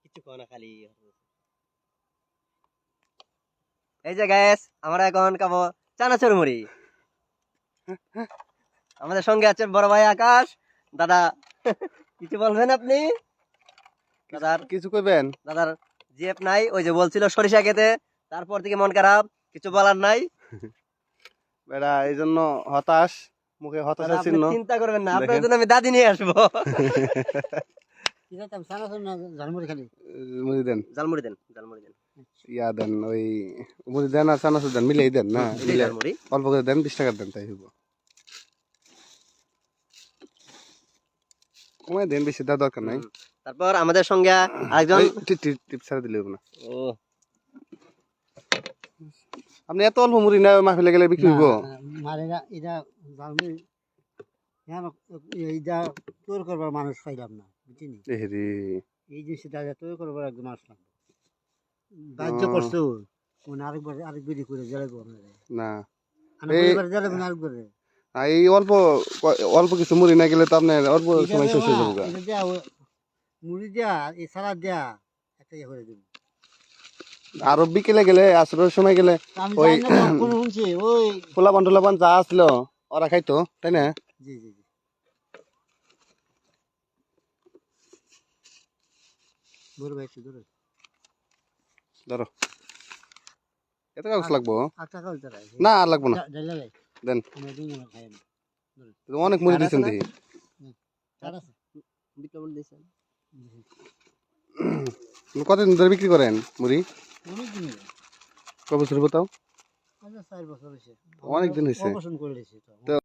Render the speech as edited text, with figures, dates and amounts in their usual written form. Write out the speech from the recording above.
কিছু কয় না খালি। এই যে গাইস আমরা এখন খাবো চানাচুর মুড়ি। আমাদের সঙ্গে আছে বড় ভাই আকাশ। দাদা কিছু বলবেন আপনি? দাদার কিছু কইবেন? দাদার জিএফ নাই, ওই যে বলছিল সরিষা খেতে, তারপর থেকে মন খারাপ, কিছু বলার নাই। বেড়া এই জন্য হতাশ, মুখে হতাশার আপনি চিহ্ন। চিন্তা করবেন না, আপনার জন্য আমি দাদি নিয়ে আসবো। মুড়ি দেন, জালমুড়ি দেন, জালমুড়ি দেন। ইয়া দেন, ওই মুড়ি দেন আর চানাচুর দেন, মিলেই দেন না, এই মিলে জালমুড়ি অল্প করে দেন, 20 টাকা দেন, তাই হইব। কমাই দেন, বেশি দেওয়ার দরকার নাই। তারপর আমাদের সঙ্গে আরেকজন টিপ ছাড়া দিলে হবে না। ও আপনি এত অল্প মুড়ি না মাহফিলে গেলে বিক্রি হইব? মারেরা এটা জালমুড়ি এইটা তৈরি করবার মানুষ পাইলাম না, বুঝিনি। এরে এই জিনিসটা তৈরি করবার একদম মানুষ লাগবে। বাধ্য করছে আরেক বিধি করে জ্বালাবো না, জ্বালাবো আরেকবার। এই অল্প অল্প কিছু মুড়ি না গেলে তো আপনার অল্প সময় শেষ হয়ে যাবে। এটা দেয়া মুড়ি দেয়া এই সালাদ দেয়া একটা ইয়ে করে দেবো। আরো বিকেলে গেলে আসরের সময় গেলে আমি ওই জানি না কোন শুনছি ওই পোলাপান যা আসলো ওরা খাইতো, তাই না? জি জি জি বড় ভাই একটু ধরো ধরো, এত কাগজ লাগবো? আচ্ছা কাল তারা না আর লাগবো না, ডাইলা ভাই দেন। আমরা দুজন খাই না। অনেক মুড়ি দিচ্ছেন দেখি। চার আছে বিটলুন দিছেন। কতদিন ধরে বিক্রি করেন মুড়ি? অনেক দিন কয় বছর হইবো তাও? আচ্ছা 4 বছর হয়েছে। অনেক দিন হয়েছে। অবসর করে দিয়েছি তো।